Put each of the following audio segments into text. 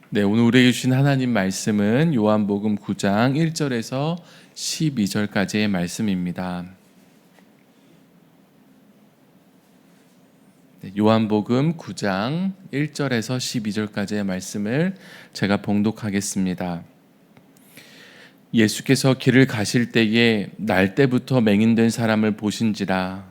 네, 오늘 우리에게 주신 하나님 말씀은 요한복음 9장 1절에서 12절까지의 말씀입니다. 네, 요한복음 9장 1절에서 12절까지의 말씀을 제가 봉독하겠습니다. 예수께서 길을 가실 때에 날 때부터 맹인된 사람을 보신지라.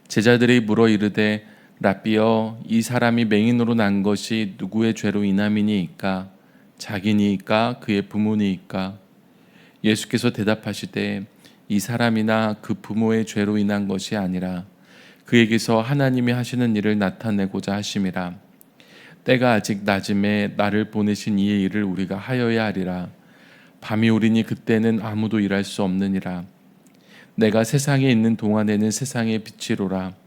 제자들이 물어 이르되 라삐여, 이 사람이 맹인으로 난 것이 누구의 죄로 인함이니이까? 자기니이까 그의 부모니이까? 예수께서 대답하시되 이 사람이나 그 부모의 죄로 인한 것이 아니라 그에게서 하나님이 하시는 일을 나타내고자 하심이라. 때가 아직 낮음에 나를 보내신 이의 일을 우리가 하여야 하리라. 밤이 오리니 그때는 아무도 일할 수 없느니라. 내가 세상에 있는 동안에는 세상의 빛이로라.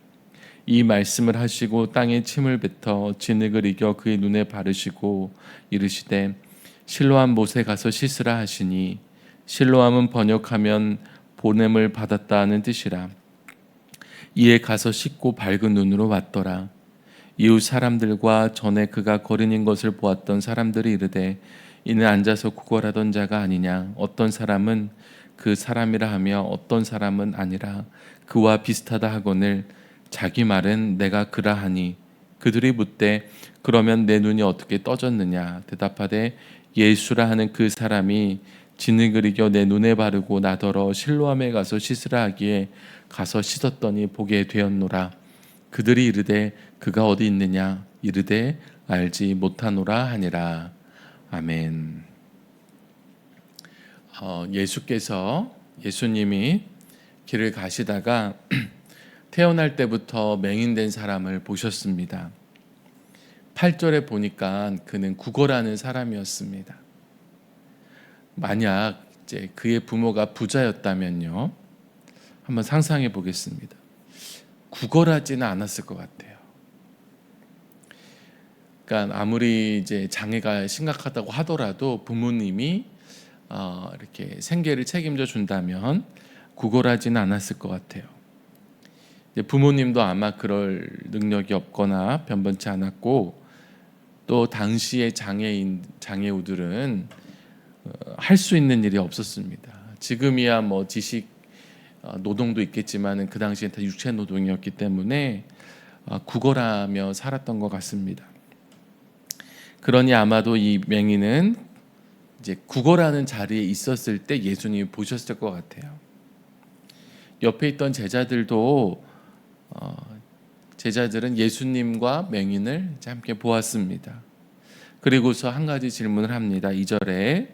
이 말씀을 하시고 땅에 침을 뱉어 진흙을 이겨 그의 눈에 바르시고 이르시되 실로암 못에 가서 씻으라 하시니, 실로암은 번역하면 보냄을 받았다는 뜻이라. 이에 가서 씻고 밝은 눈으로 왔더라. 이웃 사람들과 전에 그가 거린인 것을 보았던 사람들이 이르되 이는 앉아서 구걸하던 자가 아니냐. 어떤 사람은 그 사람이라 하며 어떤 사람은 아니라 그와 비슷하다 하거늘 자기 말은 내가 그라 하니, 그들이 묻되 그러면 내 눈이 어떻게 떠졌느냐. 대답하되 예수라 하는 그 사람이 진흙을 이겨 내 눈에 바르고 나더러 실로암에 가서 씻으라 하기에 가서 씻었더니 보게 되었노라. 그들이 이르되 그가 어디 있느냐. 이르되 알지 못하노라 하니라. 아멘. 예수님이 길을 가시다가 태어날 때부터 맹인된 사람을 보셨습니다. 8절에 보니까 그는 구걸하는 사람이었습니다. 만약 이제 그의 부모가 부자였다면요, 한번 상상해 보겠습니다. 구걸하지는 않았을 것 같아요. 그러니까 아무리 이제 장애가 심각하다고 하더라도 부모님이 이렇게 생계를 책임져 준다면 구걸하지는 않았을 것 같아요. 부모님도 아마 그럴 능력이 없거나 변변치 않았고, 또 당시의 장애우들은 할 수 있는 일이 없었습니다. 지금이야 뭐 지식 노동도 있겠지만 그 당시엔 다 육체 노동이었기 때문에 구걸하며 살았던 것 같습니다. 그러니 아마도 이 맹인은 이제 구걸하는 자리에 있었을 때 예수님이 보셨을 것 같아요. 옆에 있던 제자들은 예수님과 맹인을 함께 보았습니다. 그리고서 한 가지 질문을 합니다. 2절에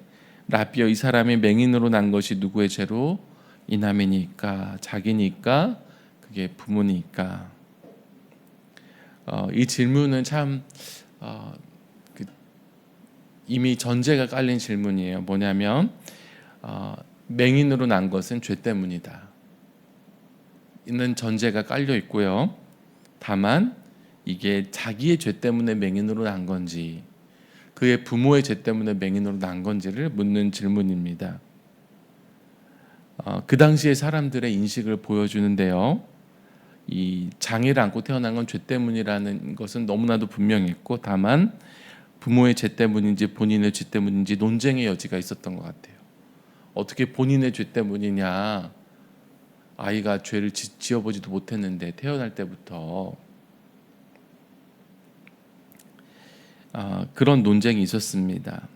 라삐여, 이 사람이 맹인으로 난 것이 누구의 죄로 인함이니까? 자기니까 그게 부모니까? 이 질문은 참 이미 전제가 깔린 질문이에요. 뭐냐면 맹인으로 난 것은 죄 때문이다 있는 전제가 깔려 있고요. 다만 이게 자기의 죄 때문에 맹인으로 난 건지 그의 부모의 죄 때문에 맹인으로 난 건지를 묻는 질문입니다. 그 당시의 사람들의 인식을 보여주는데요. 이 장애를 안고 태어난 건 죄 때문이라는 것은 너무나도 분명했고, 다만 부모의 죄 때문인지 본인의 죄 때문인지 논쟁의 여지가 있었던 것 같아요. 어떻게 본인의 죄 때문이냐, 아이가 죄를 지어보지도 못했는데 태어날 때부터, 그런 논쟁이 있었습니다.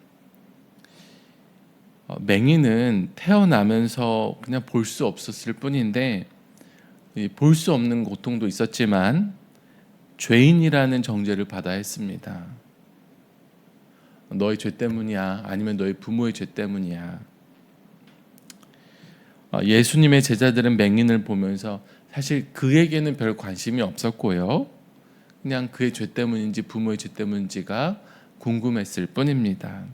맹인은 태어나면서 그냥 볼 수 없었을 뿐인데, 볼 수 없는 고통도 있었지만 죄인이라는 정죄를 받아야 했습니다. 너의 죄 때문이야, 아니면 너의 부모의 죄 때문이야. 예수님의 제자들은 맹인을 보면서 사실 그에게는 별 관심이 없었고요, 그냥 그의 죄 때문인지 부모의 죄 때문인지가 궁금했을 뿐입니다.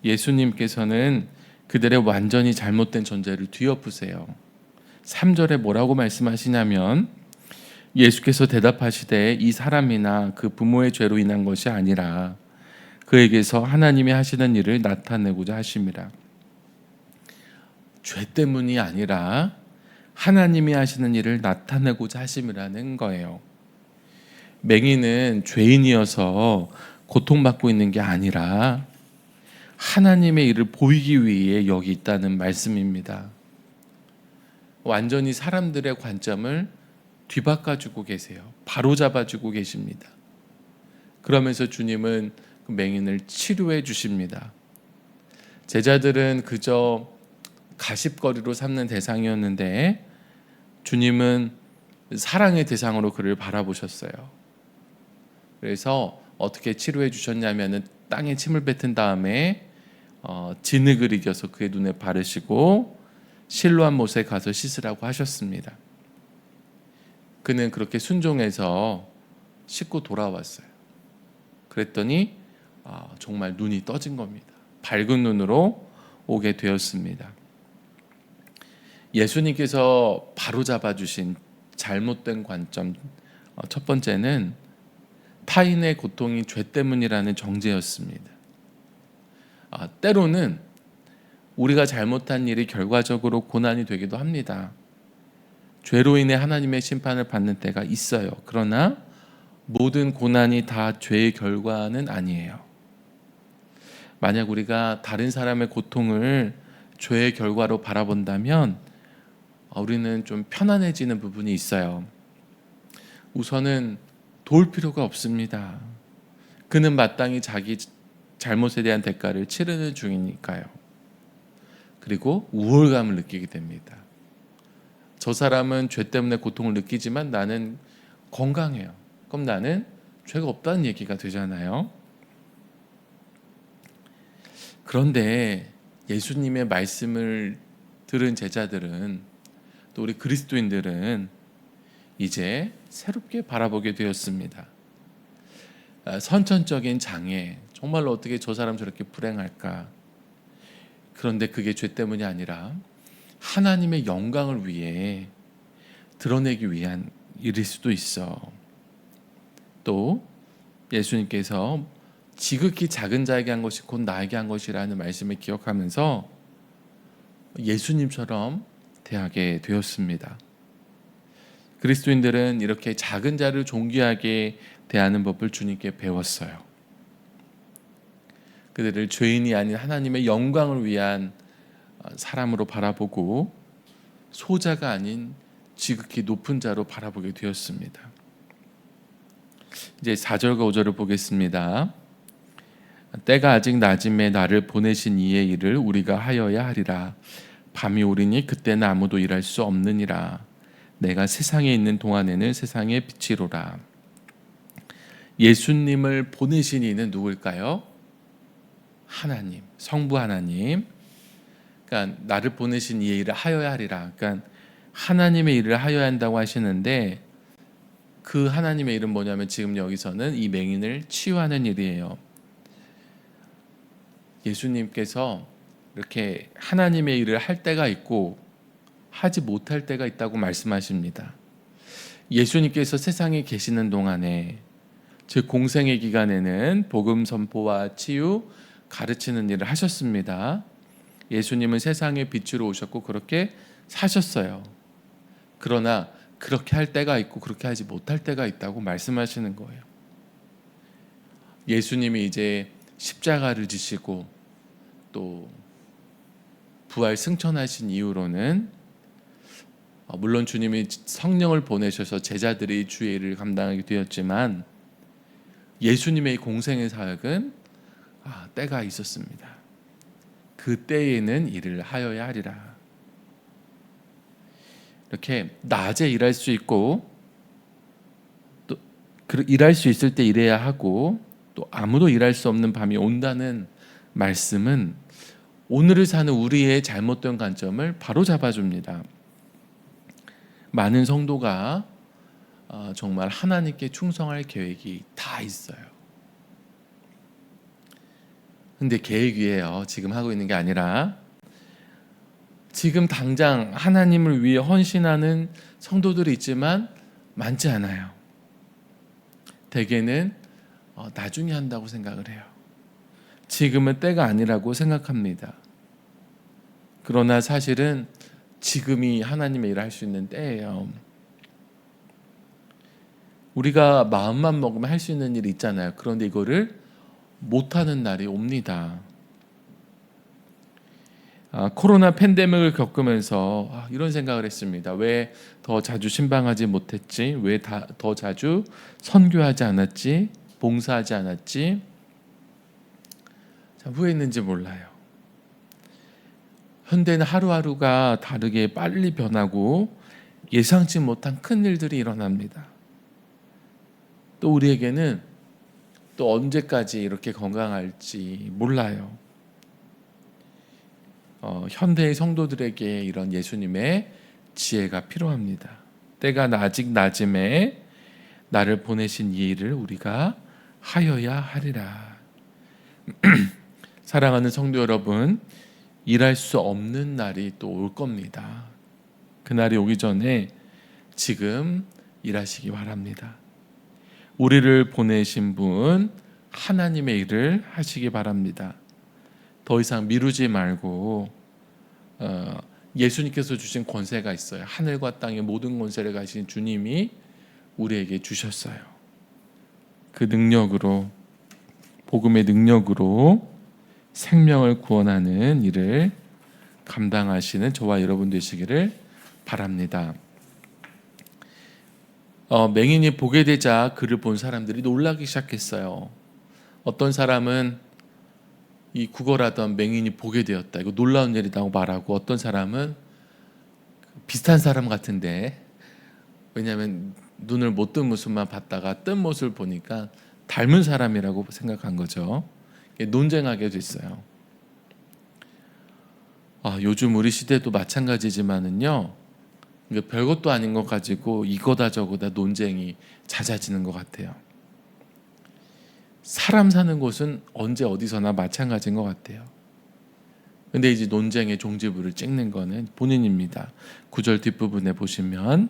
예수님께서는 그들의 완전히 잘못된 전제를 뒤엎으세요. 3절에 뭐라고 말씀하시냐면, 예수께서 대답하시되 이 사람이나 그 부모의 죄로 인한 것이 아니라 그에게서 하나님이 하시는 일을 나타내고자 하심이라. 죄 때문이 아니라 하나님이 하시는 일을 나타내고자 하심이라는 거예요. 맹인은 죄인이어서 고통받고 있는 게 아니라 하나님의 일을 보이기 위해 여기 있다는 말씀입니다. 완전히 사람들의 관점을 뒤바꿔주고 계세요. 바로잡아주고 계십니다. 그러면서 주님은 그 맹인을 치료해 주십니다. 제자들은 그저 가십거리로 삼는 대상이었는데 주님은 사랑의 대상으로 그를 바라보셨어요. 그래서 어떻게 치료해 주셨냐면은 땅에 침을 뱉은 다음에 진흙을 이겨서 그의 눈에 바르시고 실로암 못에 가서 씻으라고 하셨습니다. 그는 그렇게 순종해서 씻고 돌아왔어요. 그랬더니 정말 눈이 떠진 겁니다. 밝은 눈으로 오게 되었습니다. 예수님께서 바로잡아 주신 잘못된 관점, 첫 번째는 타인의 고통이 죄 때문이라는 정죄였습니다. 때로는 우리가 잘못한 일이 결과적으로 고난이 되기도 합니다. 죄로 인해 하나님의 심판을 받는 때가 있어요. 그러나 모든 고난이 다 죄의 결과는 아니에요. 만약 우리가 다른 사람의 고통을 죄의 결과로 바라본다면 우리는 좀 편안해지는 부분이 있어요. 우선은 도울 필요가 없습니다. 그는 마땅히 자기 잘못에 대한 대가를 치르는 중이니까요. 그리고 우월감을 느끼게 됩니다. 저 사람은 죄 때문에 고통을 느끼지만 나는 건강해요. 그럼 나는 죄가 없다는 얘기가 되잖아요. 그런데 예수님의 말씀을 들은 제자들은, 또 우리 그리스도인들은 이제 새롭게 바라보게 되었습니다. 선천적인 장애, 정말로 어떻게 저 사람 저렇게 불행할까? 그런데 그게 죄 때문이 아니라 하나님의 영광을 위해 드러내기 위한 일일 수도 있어. 또 예수님께서 지극히 작은 자에게 한 것이 곧 나에게 한 것이라는 말씀을 기억하면서 예수님처럼 대하게 되었습니다. 그리스도인들은 이렇게 작은 자를 존귀하게 대하는 법을 주님께 배웠어요. 그들을 죄인이 아닌 하나님의 영광을 위한 사람으로 바라보고 소자가 아닌 지극히 높은 자로 바라보게 되었습니다. 이제 4절과 5절을 보겠습니다. 때가 아직 낮음에 나를 보내신 이의 일을 우리가 하여야 하리라. 밤이 오리니 그때는 아무도 일할 수 없느니라. 내가 세상에 있는 동안에는 세상의 빛이로라. 예수님을 보내신 이는 누구일까요? 하나님, 성부 하나님. 그러니까 나를 보내신 이의 일을 하여야 하리라. 그러니까 하나님의 일을 하여야 한다고 하시는데 그 하나님의 일은 뭐냐면 지금 여기서는 이 맹인을 치유하는 일이에요. 예수님께서 이렇게 하나님의 일을 할 때가 있고 하지 못할 때가 있다고 말씀하십니다. 예수님께서 세상에 계시는 동안에, 즉 공생의 기간에는 복음 선포와 치유, 가르치는 일을 하셨습니다. 예수님은 세상의 빛으로 오셨고 그렇게 사셨어요. 그러나 그렇게 할 때가 있고 그렇게 하지 못할 때가 있다고 말씀하시는 거예요. 예수님이 이제 십자가를 지시고 또 부활 승천하신 이후로는 물론 주님이 성령을 보내셔서 제자들이 주의 일을 감당하게 되었지만 예수님의 공생의 사역은 때가 있었습니다. 그 때에는 일을 하여야 하리라. 이렇게 낮에 일할 수 있고 또 일할 수 있을 때 일해야 하고 또 아무도 일할 수 없는 밤이 온다는 말씀은 오늘을 사는 우리의 잘못된 관점을 바로 잡아줍니다. 많은 성도가 정말 하나님께 충성할 계획이 다 있어요. 근데 계획이에요. 지금 하고 있는 게 아니라 지금 당장 하나님을 위해 헌신하는 성도들이 있지만 많지 않아요. 대개는 나중에 한다고 생각을 해요. 지금은 때가 아니라고 생각합니다. 그러나 사실은 지금이 하나님의 일을 할 수 있는 때예요. 우리가 마음만 먹으면 할 수 있는 일이 있잖아요. 그런데 이거를 못하는 날이 옵니다. 코로나 팬데믹을 겪으면서 이런 생각을 했습니다. 왜 더 자주 신방하지 못했지? 왜 더 자주 선교하지 않았지? 봉사하지 않았지? 참 후회했는지 몰라요. 현대는 하루하루가 다르게 빨리 변하고 예상치 못한 큰 일들이 일어납니다. 또 우리에게는 또 언제까지 이렇게 건강할지 몰라요. 현대의 성도들에게 이런 예수님의 지혜가 필요합니다. 때가 아직 낮음에 나를 보내신 이 일을 우리가 하여야 하리라. 사랑하는 성도 여러분, 일할 수 없는 날이 또 올 겁니다. 그날이 오기 전에 지금 일하시기 바랍니다. 우리를 보내신 분 하나님의 일을 하시기 바랍니다. 더 이상 미루지 말고 예수님께서 주신 권세가 있어요. 하늘과 땅의 모든 권세를 가진 주님이 우리에게 주셨어요. 그 능력으로, 복음의 능력으로 생명을 구원하는 일을 감당하시는 저와 여러분 되시기를 바랍니다. 맹인이 보게 되자 그를 본 사람들이 놀라기 시작했어요. 어떤 사람은 이 구걸하던 맹인이 보게 되었다, 이거 놀라운 일이라고 말하고, 어떤 사람은 비슷한 사람 같은데, 왜냐하면 눈을 못 뜬 모습만 봤다가 뜬 모습을 보니까 닮은 사람이라고 생각한 거죠. 논쟁하게 됐어요. 요즘 우리 시대도 마찬가지지만은요, 별것도 아닌 것 가지고 이거다 저거다 논쟁이 잦아지는 것 같아요. 사람 사는 곳은 언제 어디서나 마찬가지인 것 같아요. 근데 이제 논쟁의 종지부를 찍는 거는 본인입니다. 9절 뒷부분에 보시면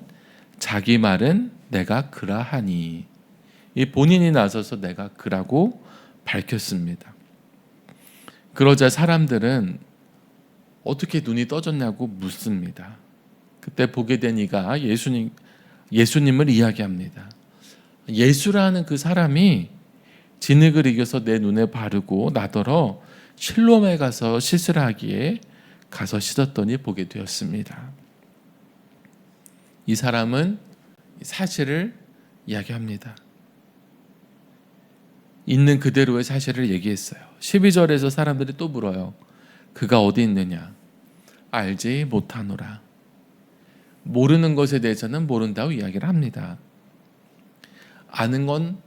자기 말은 내가 그라하니, 이 본인이 나서서 내가 그라고 밝혔습니다. 그러자 사람들은 어떻게 눈이 떠졌냐고 묻습니다. 그때 보게 된 이가 예수님을 이야기합니다. 예수라는 그 사람이 진흙을 이겨서 내 눈에 바르고 나더러 실로암에 가서 씻으라 하기에 가서 씻었더니 보게 되었습니다. 이 사람은 사실을 이야기합니다. 있는 그대로의 사실을 얘기했어요. 12절에서 사람들이 또 물어요. 그가 어디 있느냐? 알지 못하노라. 모르는 것에 대해서는 모른다고 이야기를 합니다. 아는 건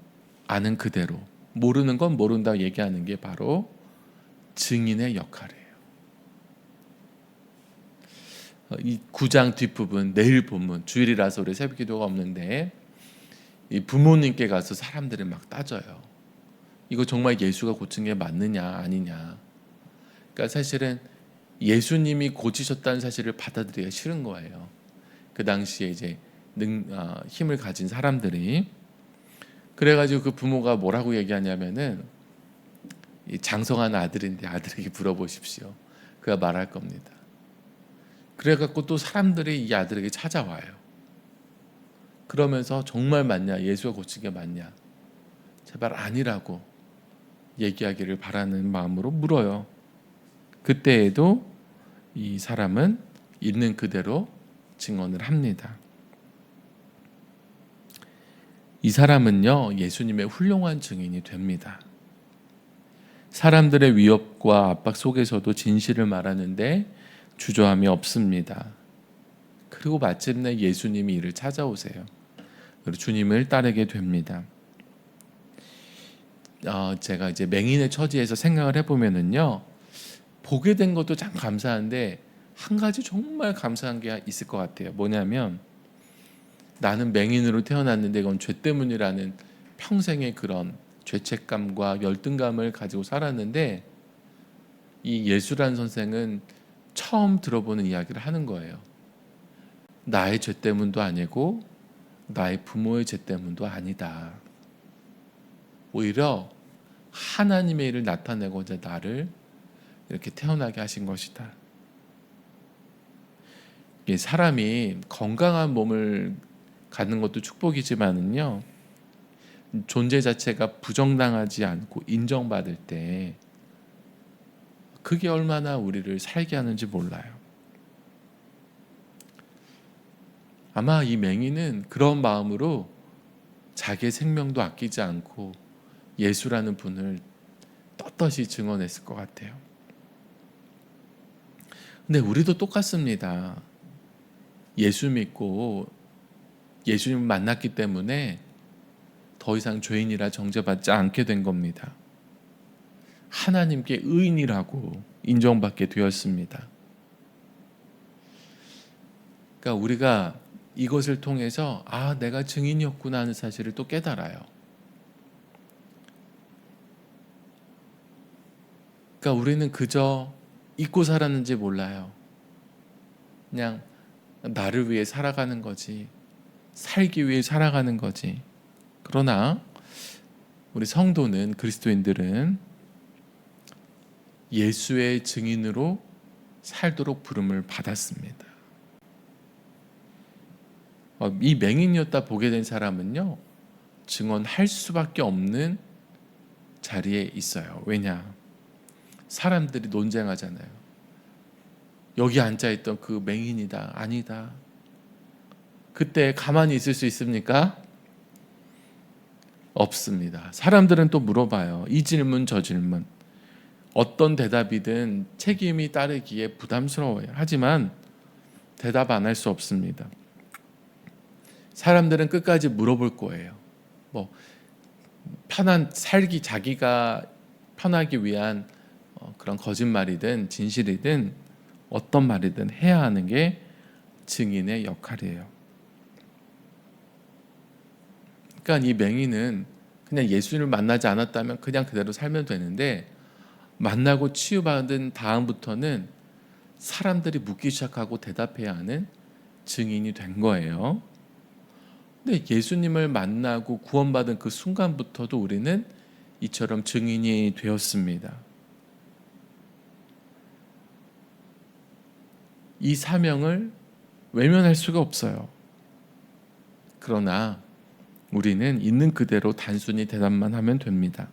아는 그대로, 모르는 건 모른다고 얘기하는 게 바로 증인의 역할이에요. 이 9장 뒷부분, 내일 본문, 주일이라서 우리 새벽기도가 없는데 이 부모님께 가서 사람들이 막 따져요. 이거 정말 예수가 고친 게 맞느냐 아니냐. 그러니까 사실은 예수님이 고치셨다는 사실을 받아들이기가 싫은 거예요. 그 당시에 이제 힘을 가진 사람들이. 그래가지고 그 부모가 뭐라고 얘기하냐면은, 이 장성한 아들인데 아들에게 물어보십시오. 그가 말할 겁니다. 그래갖고 또 사람들이 이 아들에게 찾아와요. 그러면서 정말 맞냐? 예수가 고친 게 맞냐? 제발 아니라고 얘기하기를 바라는 마음으로 물어요. 그때에도 이 사람은 있는 그대로 증언을 합니다. 이 사람은요, 예수님의 훌륭한 증인이 됩니다. 사람들의 위협과 압박 속에서도 진실을 말하는데 주저함이 없습니다. 그리고 마침내 예수님이 이를 찾아오세요. 그리고 주님을 따르게 됩니다. 제가 이제 맹인의 처지에서 생각을 해보면은요, 보게 된 것도 참 감사한데 한 가지 정말 감사한 게 있을 것 같아요. 뭐냐면, 나는 맹인으로 태어났는데 이건 죄 때문이라는 평생의 그런 죄책감과 열등감을 가지고 살았는데, 이 예수란 선생은 처음 들어보는 이야기를 하는 거예요. 나의 죄 때문도 아니고 나의 부모의 죄 때문도 아니다. 오히려 하나님의 일을 나타내고자 나를 이렇게 태어나게 하신 것이다. 사람이 건강한 몸을 갖는 것도 축복이지만은요, 존재 자체가 부정당하지 않고 인정받을 때 그게 얼마나 우리를 살게 하는지 몰라요. 아마 이 맹인은 그런 마음으로 자기의 생명도 아끼지 않고 예수라는 분을 떳떳이 증언했을 것 같아요. 근데 우리도 똑같습니다. 예수 믿고 예수님을 만났기 때문에 더 이상 죄인이라 정죄받지 않게 된 겁니다. 하나님께 의인이라고 인정받게 되었습니다. 그러니까 우리가 이것을 통해서 내가 증인이었구나 하는 사실을 또 깨달아요. 그러니까 우리는 그저 잊고 살았는지 몰라요. 그냥 나를 위해 살아가는 거지, 살기 위해 살아가는 거지. 그러나 우리 성도는, 그리스도인들은 예수의 증인으로 살도록 부름을 받았습니다. 이 맹인이었다 보게 된 사람은요, 증언할 수밖에 없는 자리에 있어요. 왜냐? 사람들이 논쟁하잖아요. 여기 앉아있던 그 맹인이다, 아니다. 그때 가만히 있을 수 있습니까? 없습니다. 사람들은 또 물어봐요. 이 질문 저 질문. 어떤 대답이든 책임이 따르기에 부담스러워요. 하지만 대답 안 할 수 없습니다. 사람들은 끝까지 물어볼 거예요. 편한 살기, 자기가 편하기 위한 그런 거짓말이든 진실이든 어떤 말이든 해야 하는 게 증인의 역할이에요. 그러니까 이 맹인은 그냥 예수를 만나지 않았다면 그냥 그대로 살면 되는데, 만나고 치유받은 다음부터는 사람들이 묻기 시작하고 대답해야 하는 증인이 된 거예요. 근데 예수님을 만나고 구원받은 그 순간부터도 우리는 이처럼 증인이 되었습니다. 이 사명을 외면할 수가 없어요. 그러나 우리는 있는 그대로 단순히 대답만 하면 됩니다.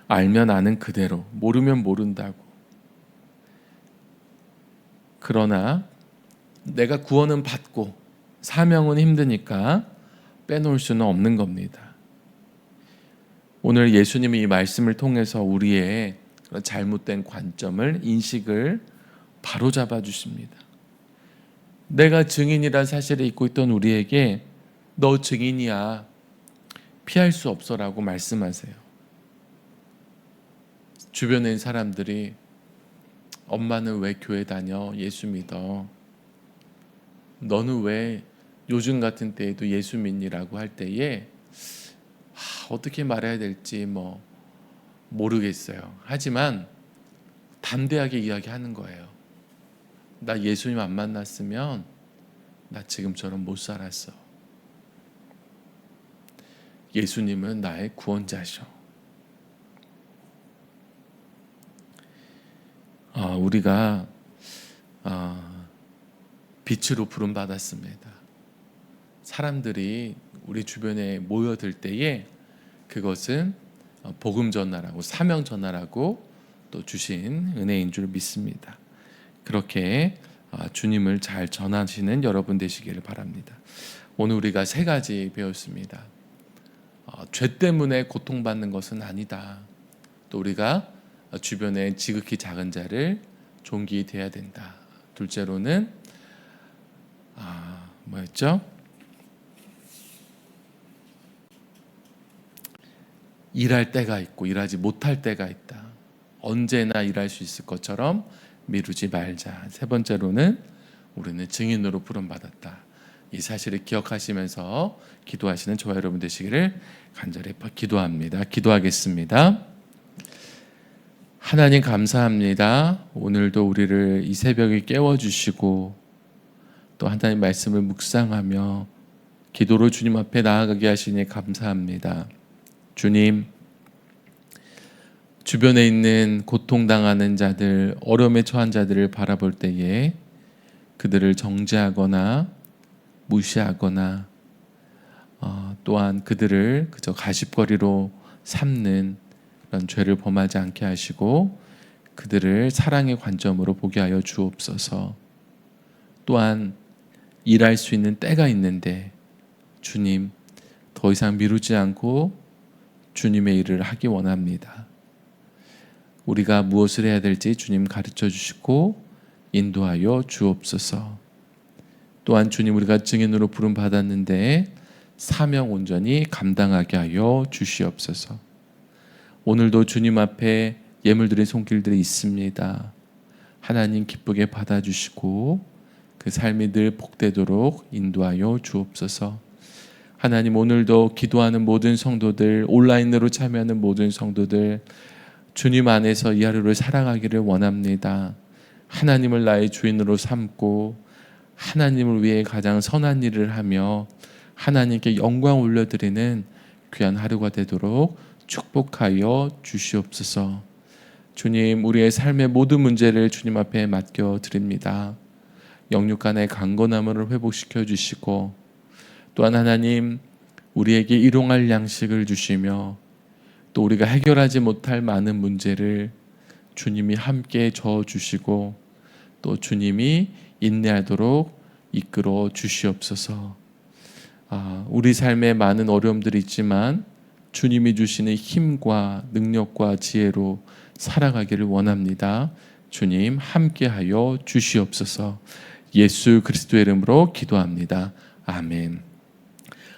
알면 아는 그대로, 모르면 모른다고. 그러나 내가 구원은 받고 사명은 힘드니까 빼놓을 수는 없는 겁니다. 오늘 예수님이 이 말씀을 통해서 우리의 그런 잘못된 관점을, 인식을 바로잡아 주십니다. 내가 증인이란 사실을 잊고 있던 우리에게 너 증인이야, 피할 수 없어라고 말씀하세요. 주변에 있는 사람들이 엄마는 왜 교회 다녀? 예수 믿어. 너는 왜 요즘 같은 때에도 예수 믿니라고 할 때에 어떻게 말해야 될지 모르겠어요. 하지만 담대하게 이야기하는 거예요. 나 예수님 안 만났으면 나 지금처럼 못 살았어. 예수님은 나의 구원자셔. 우리가 빛으로 부름받았습니다. 사람들이 우리 주변에 모여들 때에 그것은 복음 전하라고, 사명 전하라고 또 주신 은혜인 줄 믿습니다. 그렇게 주님을 잘 전하시는 여러분 되시기를 바랍니다. 오늘 우리가 세 가지 배웠습니다. 죄 때문에 고통받는 것은 아니다. 또 우리가 주변에 지극히 작은 자를 존귀히 대해야 된다. 둘째로는 뭐였죠? 일할 때가 있고 일하지 못할 때가 있다. 언제나 일할 수 있을 것처럼 미루지 말자. 세 번째로는 우리는 증인으로 부름받았다. 이 사실을 기억하시면서 기도하시는 저와 여러분 되시기를 간절히 기도합니다. 기도하겠습니다. 하나님 감사합니다. 오늘도 우리를 이 새벽에 깨워주시고 또 하나님 말씀을 묵상하며 기도로 주님 앞에 나아가게 하시니 감사합니다. 주님, 주변에 있는 고통당하는 자들, 어려움에 처한 자들을 바라볼 때에 그들을 정죄하거나 무시하거나 또한 그들을 그저 가십거리로 삼는 그런 죄를 범하지 않게 하시고 그들을 사랑의 관점으로 보게 하여 주옵소서. 또한 일할 수 있는 때가 있는데 주님 더 이상 미루지 않고 주님의 일을 하기 원합니다. 우리가 무엇을 해야 될지 주님 가르쳐 주시고 인도하여 주옵소서. 또한 주님 우리가 증인으로 부름 받았는데 사명 온전히 감당하게 하여 주시옵소서. 오늘도 주님 앞에 예물드린 손길들이 있습니다. 하나님 기쁘게 받아주시고 그 삶이 늘 복되도록 인도하여 주옵소서. 하나님 오늘도 기도하는 모든 성도들, 온라인으로 참여하는 모든 성도들 주님 안에서 이 하루를 살아가기를 원합니다. 하나님을 나의 주인으로 삼고 하나님을 위해 가장 선한 일을 하며 하나님께 영광 올려드리는 귀한 하루가 되도록 축복하여 주시옵소서. 주님 우리의 삶의 모든 문제를 주님 앞에 맡겨드립니다. 영육간의 강건함을 회복시켜 주시고 또한 하나님 우리에게 일용할 양식을 주시며 또 우리가 해결하지 못할 많은 문제를 주님이 함께 저어주시고 또 주님이 인내하도록 이끌어 주시옵소서. 우리 삶에 많은 어려움들이 있지만 주님이 주시는 힘과 능력과 지혜로 살아가기를 원합니다. 주님 함께하여 주시옵소서. 예수 그리스도의 이름으로 기도합니다. 아멘.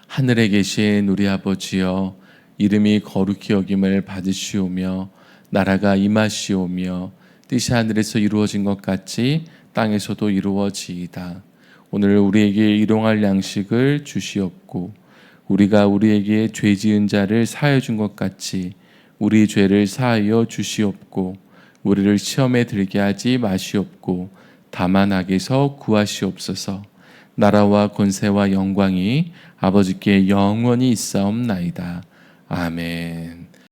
하늘에 계신 우리 아버지여, 이름이 거룩히 여김을 받으시오며 나라가 임하시오며 뜻이 하늘에서 이루어진 것 같이 땅에서도 이루어지이다. 오늘 우리에게 일용할 양식을 주시옵고 우리가 우리에게 죄 지은 자를 사하여 준 것 같이 우리 죄를 사하여 주시옵고 우리를 시험에 들게 하지 마시옵고 다만 악에서 구하시옵소서. 나라와 권세와 영광이 아버지께 영원히 있사옵나이다. 아멘.